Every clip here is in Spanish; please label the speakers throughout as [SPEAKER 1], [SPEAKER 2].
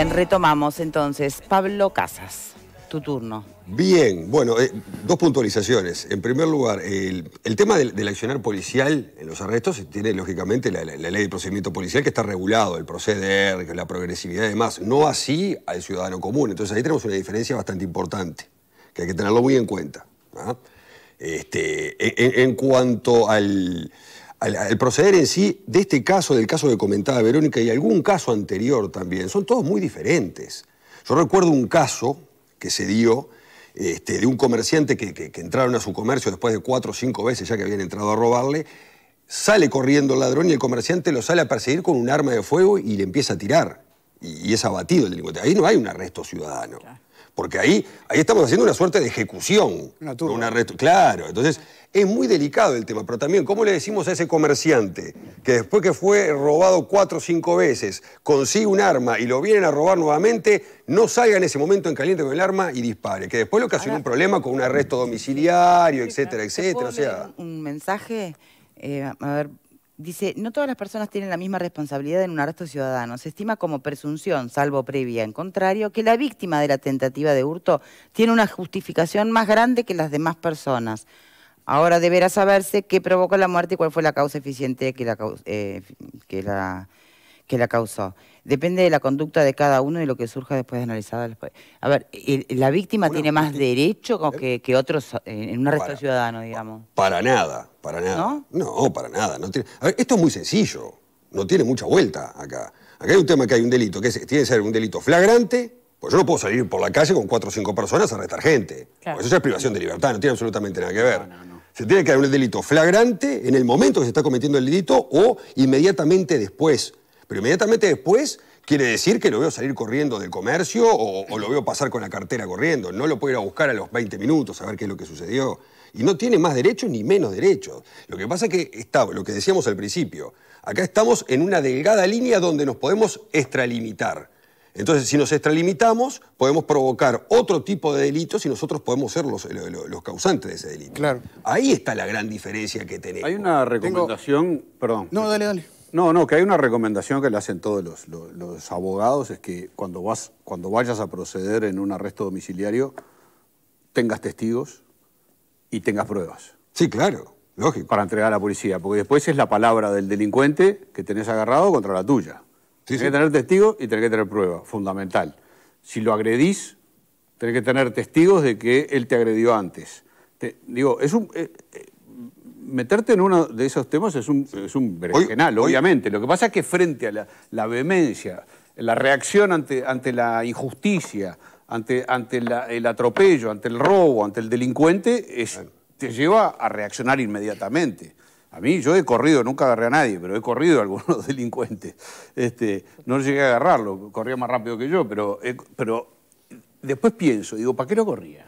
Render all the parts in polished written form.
[SPEAKER 1] Bien, retomamos entonces. Pablo Casas, tu turno.
[SPEAKER 2] Bien, bueno, dos puntualizaciones. En primer lugar, el tema del accionar policial en los arrestos tiene, lógicamente, la ley de procedimiento policial que está regulado, el proceder, la progresividad y demás. No así al ciudadano común. Entonces ahí tenemos una diferencia bastante importante, que hay que tenerlo muy en cuenta, ¿no? En cuanto al proceder en sí, de este caso, del caso que comentaba Verónica y algún caso anterior también, son todos muy diferentes. Yo recuerdo un caso que se dio de un comerciante que entraron a su comercio después de 4 o 5 veces ya que habían entrado a robarle, sale corriendo el ladrón y el comerciante lo sale a perseguir con un arma de fuego y le empieza a tirar. Y es abatido el delincuente. Ahí no hay un arresto ciudadano. Porque ahí estamos haciendo una suerte de ejecución. Un arresto. Claro, entonces es muy delicado el tema. Pero también, ¿cómo le decimos a ese comerciante que después que fue robado 4 o 5 veces, consigue un arma y lo vienen a robar nuevamente, no salga en ese momento en caliente con el arma y dispare? Que después le ocasiona un problema con un arresto domiciliario, etcétera, etcétera.
[SPEAKER 1] O sea, un mensaje, a ver... Dice, no todas las personas tienen la misma responsabilidad en un arresto ciudadano. Se estima como presunción, salvo previa. En contrario, que la víctima de la tentativa de hurto tiene una justificación más grande que las demás personas. Ahora deberá saberse qué provocó la muerte y cuál fue la causa eficiente que la causó. Depende de la conducta de cada uno y lo que surja después de analizada. A ver, ¿la víctima tiene más derecho que otros en un arresto ciudadano, digamos?
[SPEAKER 2] Para nada, para nada.
[SPEAKER 1] ¿No?
[SPEAKER 2] No, para nada. No tiene... A ver, esto es muy sencillo, no tiene mucha vuelta acá. Acá hay un tema que hay un delito, que tiene que ser un delito flagrante, pues yo no puedo salir por la calle con 4 o 5 personas a arrestar gente. Claro. Eso ya es privación de libertad, no tiene absolutamente nada que ver. No. Se tiene que dar un delito flagrante en el momento que se está cometiendo el delito o inmediatamente después. Pero inmediatamente después quiere decir que lo veo salir corriendo del comercio o lo veo pasar con la cartera corriendo. No lo puedo ir a buscar a los 20 minutos a ver qué es lo que sucedió. Y no tiene más derechos ni menos derechos. Lo que pasa es que está, lo que decíamos al principio, acá estamos en una delgada línea donde nos podemos extralimitar. Entonces, si nos extralimitamos, podemos provocar otro tipo de delitos y nosotros podemos ser los causantes de ese delito. Claro. Ahí está la gran diferencia que tenemos.
[SPEAKER 3] Hay una recomendación... Perdón.
[SPEAKER 4] No, dale.
[SPEAKER 3] No, que hay una recomendación que le hacen todos los abogados, es que cuando vayas a proceder en un arresto domiciliario, tengas testigos y tengas pruebas.
[SPEAKER 2] Sí, claro, lógico.
[SPEAKER 3] Para entregar a la policía, porque después es la palabra del delincuente que tenés agarrado contra la tuya. Sí, tenés que tener testigos y tenés que tener pruebas, fundamental. Si lo agredís, tenés que tener testigos de que él te agredió antes. Meterte en uno de esos temas es un berenjenal, obviamente. Lo que pasa es que frente a la vehemencia, la reacción ante la injusticia, ante el atropello, ante el robo, ante el delincuente, te lleva a reaccionar inmediatamente. A mí, yo he corrido, nunca agarré a nadie, pero he corrido a algunos delincuentes. No llegué a agarrarlo, corría más rápido que yo, pero después pienso, digo, ¿para qué lo corría?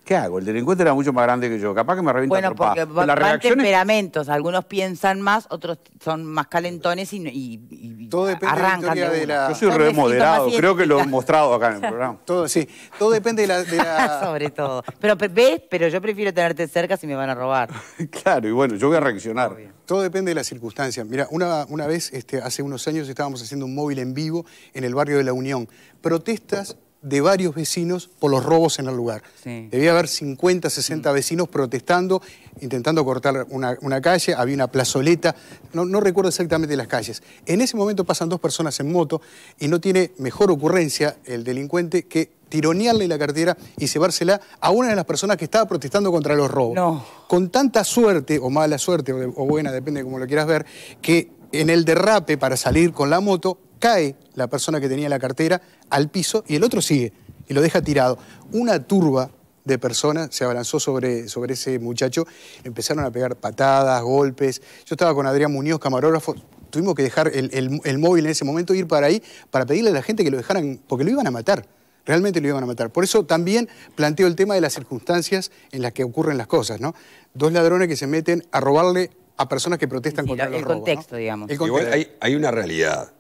[SPEAKER 3] ¿Qué hago? El delincuente era mucho más grande que yo. Capaz que me revienta
[SPEAKER 1] Bueno, porque van temperamentos. Algunos piensan más, otros son más calentones y
[SPEAKER 4] todo depende
[SPEAKER 1] arrancan
[SPEAKER 4] de la...
[SPEAKER 3] Yo soy remoderado, creo que lo he mostrado acá en el programa.
[SPEAKER 4] Todo depende de la...
[SPEAKER 1] Sobre todo. Pero yo prefiero tenerte cerca si me van a robar.
[SPEAKER 3] Claro, y bueno, yo voy a reaccionar.
[SPEAKER 4] Todo depende de las circunstancias. Mira, una vez, hace unos años, estábamos haciendo un móvil en vivo en el barrio de La Unión. Protestas de varios vecinos por los robos en el lugar. Sí. Debía haber 50, 60 vecinos protestando, intentando cortar una calle, había una plazoleta, no recuerdo exactamente las calles. En ese momento pasan 2 personas en moto y no tiene mejor ocurrencia el delincuente que tironearle la cartera y llevársela a una de las personas que estaba protestando contra los robos. No. Con tanta suerte, o mala suerte, o buena, depende de cómo lo quieras ver, que en el derrape para salir con la moto, cae la persona que tenía la cartera al piso y el otro sigue y lo deja tirado. Una turba de personas se abalanzó sobre ese muchacho, empezaron a pegar patadas, golpes. Yo estaba con Adrián Muñoz, camarógrafo, tuvimos que dejar el móvil en ese momento, ir para ahí, para pedirle a la gente que lo dejaran, porque lo iban a matar. Realmente lo iban a matar. Por eso también planteo el tema de las circunstancias en las que ocurren las cosas, ¿no? 2 ladrones que se meten a robarle a personas que protestan contra los robos.
[SPEAKER 1] El contexto, ¿no? Digamos.
[SPEAKER 2] Igual hay una realidad,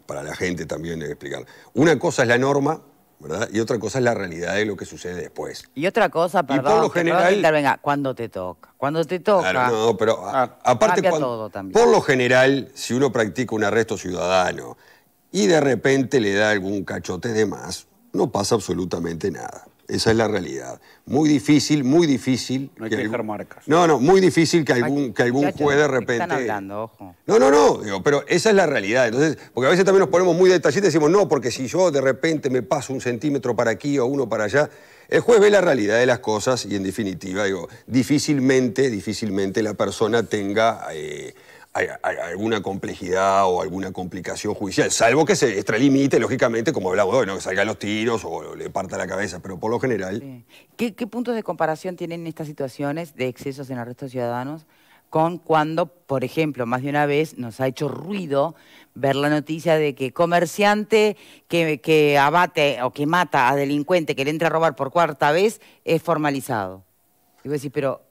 [SPEAKER 2] para la gente también explicar. Una cosa es la norma, ¿verdad? Y otra cosa es la realidad de lo que sucede después.
[SPEAKER 1] Y otra cosa, perdón,
[SPEAKER 2] por lo general,
[SPEAKER 1] cuando te toca. Cuando te toca.
[SPEAKER 2] Claro, no, pero aparte,
[SPEAKER 1] todo también.
[SPEAKER 2] Por lo general, si uno practica un arresto ciudadano y de repente le da algún cachote de más, no pasa absolutamente nada. Esa es la realidad. Muy difícil.
[SPEAKER 3] No hay que dejar marcas.
[SPEAKER 2] No, muy difícil que algún juez de repente...
[SPEAKER 1] Están hablando, ojo.
[SPEAKER 2] No, digo, pero esa es la realidad. Entonces, porque a veces también nos ponemos muy detallistas y decimos, no, porque si yo de repente me paso 1 centímetro para aquí o 1 para allá, el juez ve la realidad de las cosas y en definitiva, digo, difícilmente la persona tenga alguna complejidad o alguna complicación judicial, salvo que se extralimite, lógicamente, como hablamos hoy, ¿no? Que salga a los tiros o le parta la cabeza, pero por lo general...
[SPEAKER 1] Sí. ¿Qué puntos de comparación tienen estas situaciones de excesos en arrestos ciudadanos con cuando, por ejemplo, más de una vez nos ha hecho ruido ver la noticia de que comerciante que abate o que mata a delincuente que le entra a robar por 4ª vez es formalizado? Y vos decís, pero...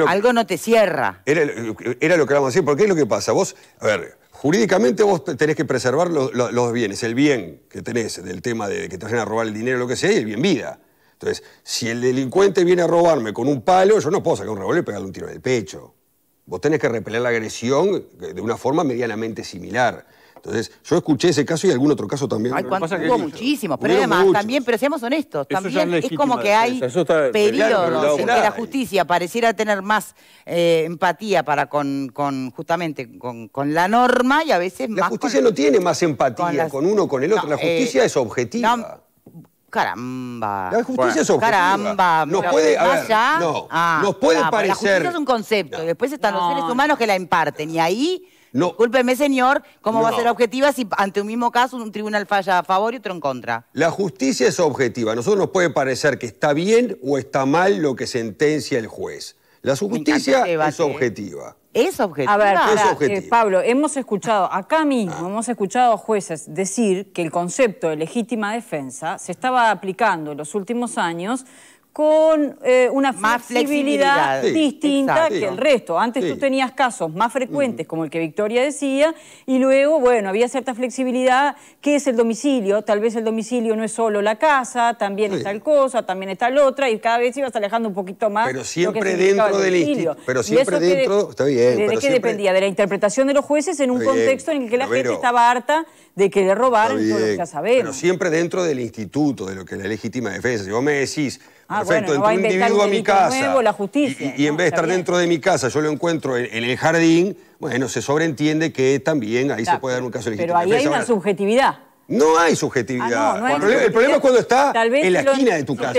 [SPEAKER 1] algo no te cierra.
[SPEAKER 2] Era lo que vamos a decir, porque es lo que pasa. Vos, a ver, jurídicamente vos tenés que preservar los bienes, el bien que tenés del tema de que te vayan a robar el dinero o lo que sea, y el bien vida. Entonces, si el delincuente viene a robarme con un palo, yo no puedo sacar un revólver y pegarle un tiro en el pecho. Vos tenés que repeler la agresión de una forma medianamente similar. Entonces, yo escuché ese caso y algún otro caso también.
[SPEAKER 1] Hubo muchísimos, pero además también, pero seamos honestos, también es como que hay periodos en que la justicia pareciera tener más empatía para justamente con la norma y a veces más...
[SPEAKER 2] La justicia no tiene más empatía con uno o con el otro, la justicia es objetiva.
[SPEAKER 1] Caramba.
[SPEAKER 2] La justicia es objetiva.
[SPEAKER 1] Caramba.
[SPEAKER 2] Nos puede parecer...
[SPEAKER 1] La justicia es un concepto, y después están los seres humanos que la imparten, y ahí... Discúlpeme, señor, ¿cómo va a ser objetiva si ante un mismo caso un tribunal falla a favor y otro en contra?
[SPEAKER 2] La justicia es objetiva. A nosotros nos puede parecer que está bien o está mal lo que sentencia el juez. La justicia es objetiva.
[SPEAKER 1] ¿Es objetiva?
[SPEAKER 5] A ver,
[SPEAKER 2] es objetiva.
[SPEAKER 5] Pablo, hemos escuchado a jueces decir que el concepto de legítima defensa se estaba aplicando en los últimos años con una flexibilidad distinta que el resto. Antes tú tenías casos más frecuentes, como el que Victoria decía, y luego, bueno, había cierta flexibilidad. ¿Qué es el domicilio? Tal vez el domicilio no es solo la casa, también es tal cosa, también es tal otra, y cada vez ibas alejando un poquito más.
[SPEAKER 2] Pero siempre dentro del instituto. Pero siempre dentro, está bien.
[SPEAKER 5] ¿De qué dependía? De la interpretación de los jueces en un contexto en el que la gente estaba harta de que le robaran todo lo que ya sabemos.
[SPEAKER 2] Pero siempre dentro del instituto, de lo que es la legítima defensa. Si vos me decís... Perfecto,
[SPEAKER 5] bueno, no
[SPEAKER 2] entró un individuo a mi casa
[SPEAKER 5] nuevo, la justicia.
[SPEAKER 2] y en vez de estar dentro de mi casa, yo lo encuentro en el jardín, bueno, se sobreentiende que también ahí se puede dar un caso de legítima defensa.
[SPEAKER 5] Pero ahí hay una subjetividad.
[SPEAKER 2] No hay subjetividad. El problema es cuando está en la esquina de tu casa.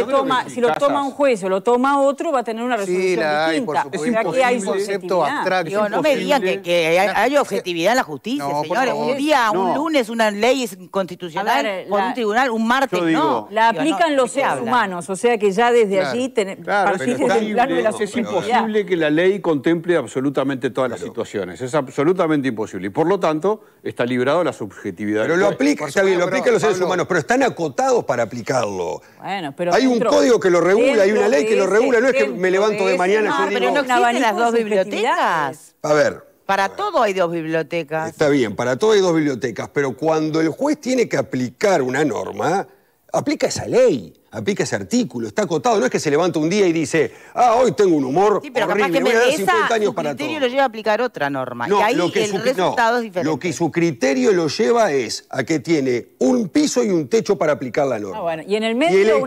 [SPEAKER 5] Si lo toma un juez o lo toma otro, va a tener una resolución distinta.
[SPEAKER 4] Es imposible,
[SPEAKER 5] hay
[SPEAKER 4] un concepto abstracto.
[SPEAKER 1] No me digan que hay objetividad en la justicia, señores. Un día, un lunes, una ley es constitucional, con un tribunal, un martes no.
[SPEAKER 5] La aplican los seres humanos, o sea que ya desde allí partís desde el plano de la subjetividad.
[SPEAKER 3] Es imposible que la ley contemple absolutamente todas las situaciones. Es absolutamente imposible. Y por lo tanto, está librado la subjetividad.
[SPEAKER 2] Pero lo aplica. Está bien, lo aplican los seres humanos, pero están acotados para aplicarlo.
[SPEAKER 5] Bueno, pero
[SPEAKER 2] hay un código que lo regula, hay una ley que lo regula, no es que me levanto de mañana y yo digo...
[SPEAKER 1] Pero no existen las 2 bibliotecas.
[SPEAKER 2] A ver.
[SPEAKER 1] Para todo hay 2 bibliotecas.
[SPEAKER 2] Está bien, para todo hay 2 bibliotecas, pero cuando el juez tiene que aplicar una norma, aplica esa ley, aplica ese artículo, está acotado. No es que se levanta un día y dice, hoy tengo un humor
[SPEAKER 1] pero
[SPEAKER 2] horrible,
[SPEAKER 1] capaz que
[SPEAKER 2] voy a dar 50 años para todo.
[SPEAKER 1] Su criterio lo lleva a aplicar otra norma.
[SPEAKER 2] No,
[SPEAKER 1] y ahí el resultado es diferente.
[SPEAKER 2] Lo que su criterio lo lleva es a que tiene un piso y un techo para aplicar la norma.
[SPEAKER 5] Bueno, y en el medio...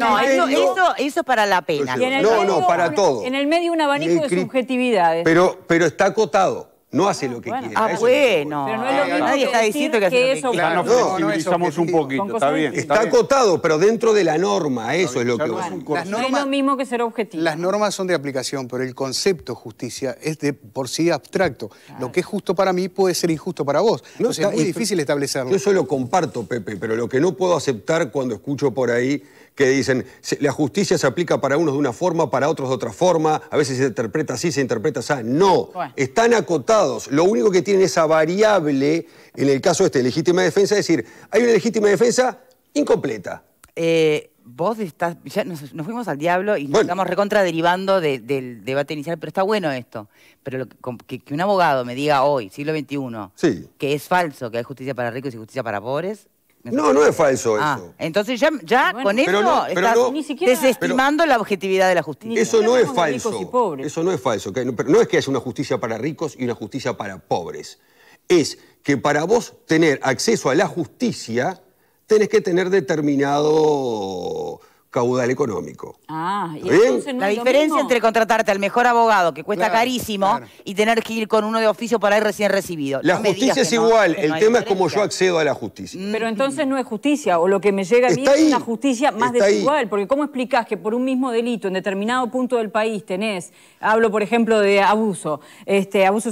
[SPEAKER 1] Eso para la pena.
[SPEAKER 2] No, para todo.
[SPEAKER 5] En el medio un abanico de subjetividades.
[SPEAKER 2] Pero está acotado. No hace lo que quiere.
[SPEAKER 1] Bueno.
[SPEAKER 5] Pero no es lo mismo
[SPEAKER 1] nadie está diciendo que hace lo que quiere.
[SPEAKER 3] Nos flexibilizamos un poquito, está bien.
[SPEAKER 2] Está acotado, pero dentro de la norma, eso es lo que...
[SPEAKER 5] No es lo mismo que ser objetivo.
[SPEAKER 4] Las normas son de aplicación, pero el concepto justicia es de por sí abstracto. Lo que es justo para mí puede ser injusto para vos. Entonces es muy difícil establecerlo.
[SPEAKER 2] Yo eso lo comparto, Pepe, pero lo que no puedo aceptar cuando escucho por ahí que dicen la justicia se aplica para unos de una forma, para otros de otra forma, a veces se interpreta así, se interpreta así. No, están acotados. Lo único que tienen esa variable, en el caso de legítima defensa, es decir, hay una legítima defensa incompleta.
[SPEAKER 1] Vos estás, ya nos fuimos al diablo y nos estamos recontra derivando del debate inicial, pero está bueno esto. Pero que un abogado me diga hoy, siglo XXI, que es falso que hay justicia para ricos y justicia para pobres...
[SPEAKER 2] No es falso eso.
[SPEAKER 1] Entonces ya con eso estás desestimando la objetividad de la justicia.
[SPEAKER 2] Eso no es falso. Eso no es falso. Pero no es que haya una justicia para ricos y una justicia para pobres. es que para vos tener acceso a la justicia tenés que tener determinado caudal económico.
[SPEAKER 5] Ah, y
[SPEAKER 2] ¿Bien?
[SPEAKER 5] entonces no
[SPEAKER 1] La
[SPEAKER 5] es lo
[SPEAKER 1] diferencia
[SPEAKER 5] mismo.
[SPEAKER 1] entre contratarte al mejor abogado, que cuesta
[SPEAKER 4] Claro,
[SPEAKER 1] carísimo,
[SPEAKER 4] claro.
[SPEAKER 1] y tener que ir con uno de oficio por ahí recién recibido.
[SPEAKER 2] La
[SPEAKER 1] No me digas
[SPEAKER 2] justicia es
[SPEAKER 1] que no,
[SPEAKER 2] igual,
[SPEAKER 1] que no
[SPEAKER 2] el
[SPEAKER 1] hay
[SPEAKER 2] tema es cómo yo
[SPEAKER 1] diferencia.
[SPEAKER 2] accedo a la justicia.
[SPEAKER 5] Pero entonces no es justicia, o lo que me llega a mí
[SPEAKER 2] Está
[SPEAKER 5] es
[SPEAKER 2] ahí,
[SPEAKER 5] una justicia más
[SPEAKER 2] está ahí.
[SPEAKER 5] desigual, porque ¿cómo explicás que por un mismo delito en determinado punto del país tenés, hablo por ejemplo de abuso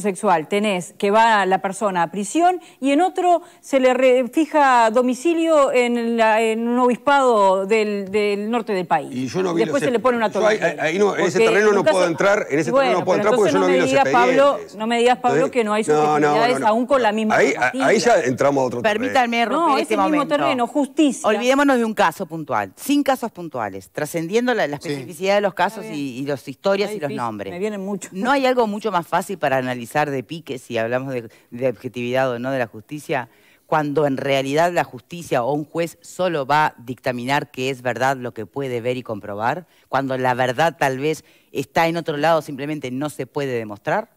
[SPEAKER 5] sexual, tenés que va la persona a prisión y en otro se le fija domicilio en un obispado del norte del país?
[SPEAKER 2] Y yo no vi
[SPEAKER 5] Después
[SPEAKER 2] los
[SPEAKER 5] se le pone una
[SPEAKER 2] yo ahí no, en ese terreno no puedo entrar, porque yo no vi los expedientes.
[SPEAKER 5] No me digas, Pablo, que no hay susceptibilidades aún con la misma normativa.
[SPEAKER 2] Ahí ya entramos a otro terreno.
[SPEAKER 1] Permítanme romper
[SPEAKER 5] No, es
[SPEAKER 1] este
[SPEAKER 5] el mismo
[SPEAKER 1] momento.
[SPEAKER 5] terreno, justicia.
[SPEAKER 1] Olvidémonos de un caso puntual, sin casos puntuales, trascendiendo la especificidad de los casos y las historias y los nombres.
[SPEAKER 5] Me vienen mucho.
[SPEAKER 1] ¿No hay algo mucho más fácil para analizar de pique, si hablamos de objetividad o no de la justicia, cuando en realidad la justicia o un juez solo va a dictaminar que es verdad lo que puede ver y comprobar, cuando la verdad tal vez está en otro lado, simplemente no se puede demostrar?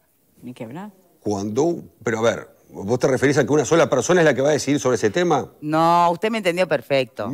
[SPEAKER 5] Ni que hablar.
[SPEAKER 2] Pero a ver, ¿vos te referís a que una sola persona es la que va a decidir sobre ese tema?
[SPEAKER 1] No, usted me entendió perfecto.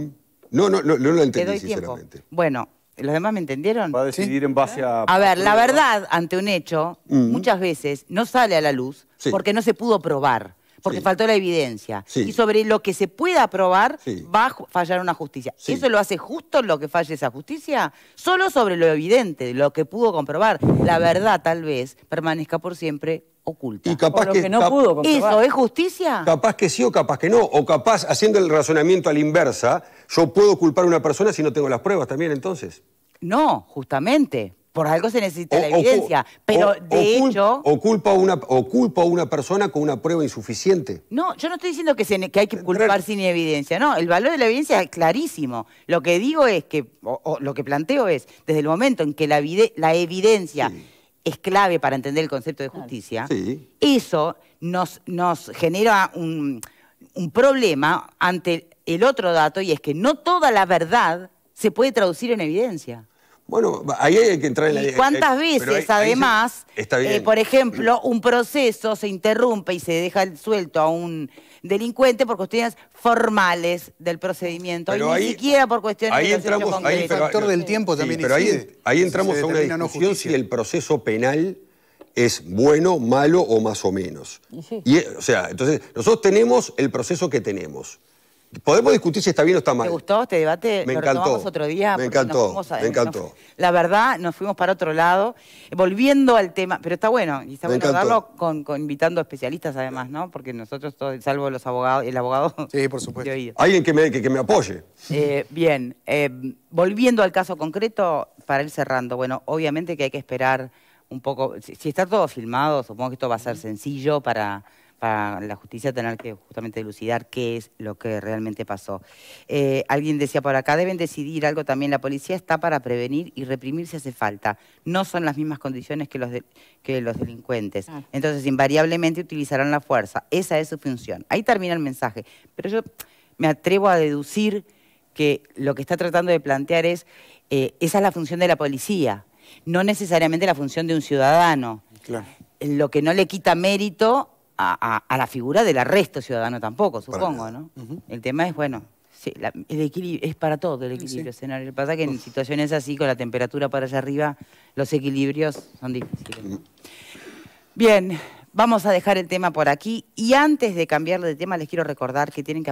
[SPEAKER 2] No lo
[SPEAKER 1] Te
[SPEAKER 2] entendí,
[SPEAKER 1] doy tiempo.
[SPEAKER 2] sinceramente.
[SPEAKER 1] Bueno, ¿los demás me entendieron?
[SPEAKER 3] Va a decidir en base a...
[SPEAKER 1] A ver, la verdad ante un hecho muchas veces no sale a la luz
[SPEAKER 2] Sí.
[SPEAKER 1] porque no se pudo probar, porque
[SPEAKER 2] Sí.
[SPEAKER 1] faltó la evidencia.
[SPEAKER 2] Sí.
[SPEAKER 1] Y sobre lo que se pueda probar
[SPEAKER 2] Sí.
[SPEAKER 1] va a fallar una justicia.
[SPEAKER 2] Sí.
[SPEAKER 1] ¿Eso lo hace justo lo que falle esa justicia? Solo sobre lo evidente, lo que pudo comprobar. La verdad tal vez permanezca por siempre oculta.
[SPEAKER 2] Y capaz
[SPEAKER 5] Por lo que no pudo comprobar.
[SPEAKER 1] ¿Eso es justicia?
[SPEAKER 2] Capaz que sí o capaz que no. O capaz, haciendo el razonamiento a la inversa, yo puedo culpar a una persona si no tengo las pruebas también, entonces.
[SPEAKER 1] No, justamente. Por algo se necesita la evidencia. Pero de hecho...
[SPEAKER 2] O culpo a una persona con una prueba insuficiente.
[SPEAKER 1] No, yo no estoy diciendo que hay que culpar sin evidencia, no, el valor de la evidencia es clarísimo. Lo que digo es que, o lo que planteo es, desde el momento en que la evidencia es clave para entender el concepto de justicia,
[SPEAKER 2] Sí.
[SPEAKER 1] eso nos genera un problema ante el otro dato, y es que no toda la verdad se puede traducir en evidencia.
[SPEAKER 2] Bueno, ahí hay que entrar en la...
[SPEAKER 1] ¿Y cuántas veces,
[SPEAKER 2] pero ahí
[SPEAKER 1] además,
[SPEAKER 2] está bien.
[SPEAKER 1] por ejemplo, un proceso se interrumpe y se deja suelto a un delincuente por cuestiones formales del procedimiento,
[SPEAKER 2] Pero
[SPEAKER 1] y
[SPEAKER 2] ahí-
[SPEAKER 1] ni siquiera por cuestiones
[SPEAKER 2] ahí
[SPEAKER 1] de los hechos
[SPEAKER 2] entramos-
[SPEAKER 1] concretos?
[SPEAKER 4] El factor del tiempo también
[SPEAKER 2] pero
[SPEAKER 4] incide.
[SPEAKER 2] ahí
[SPEAKER 4] Si
[SPEAKER 2] entramos
[SPEAKER 4] se
[SPEAKER 2] a una
[SPEAKER 4] determina no
[SPEAKER 2] discusión
[SPEAKER 4] justicia.
[SPEAKER 2] si el proceso penal es bueno, malo o más o menos. O sea, entonces, nosotros tenemos el proceso que tenemos. Podemos discutir si está bien o está mal.
[SPEAKER 1] ¿Te gustó este debate?
[SPEAKER 2] Me
[SPEAKER 1] Lo
[SPEAKER 2] encantó.
[SPEAKER 1] retomamos otro día.
[SPEAKER 2] Me
[SPEAKER 1] porque nos
[SPEAKER 2] encantó,
[SPEAKER 1] fuimos
[SPEAKER 2] me encantó.
[SPEAKER 1] La verdad, nos fuimos para otro lado, volviendo al tema, pero está bueno, y está
[SPEAKER 2] Me
[SPEAKER 1] bueno
[SPEAKER 2] encantó.
[SPEAKER 1] darlo con invitando a especialistas además, ¿no? Porque nosotros, todos, salvo los abogados, el abogado...
[SPEAKER 4] Sí, por supuesto.
[SPEAKER 1] de oído.
[SPEAKER 2] Alguien que me apoye.
[SPEAKER 1] Bien, volviendo al caso concreto, para ir cerrando, bueno, obviamente que hay que esperar un poco, si está todo filmado, supongo que esto va a ser sencillo para la justicia tener que justamente elucidar qué es lo que realmente pasó. Alguien decía por acá, deben decidir algo también, la policía está para prevenir y reprimir si hace falta, no son las mismas condiciones que los delincuentes, entonces invariablemente utilizarán la fuerza, esa es su función. Ahí termina el mensaje, pero yo me atrevo a deducir que lo que está tratando de plantear es, esa es la función de la policía, no necesariamente la función de un ciudadano.
[SPEAKER 4] Claro.
[SPEAKER 1] Lo que no le quita mérito a la figura del arresto ciudadano tampoco, supongo, ¿no? El tema es, bueno, sí, el equilibrio, es para todo el equilibrio, escenario. Lo que pasa es que en situaciones así, con la temperatura para allá arriba, los equilibrios son difíciles, ¿no? Bien, vamos a dejar el tema por aquí, y antes de cambiar de tema les quiero recordar que tienen que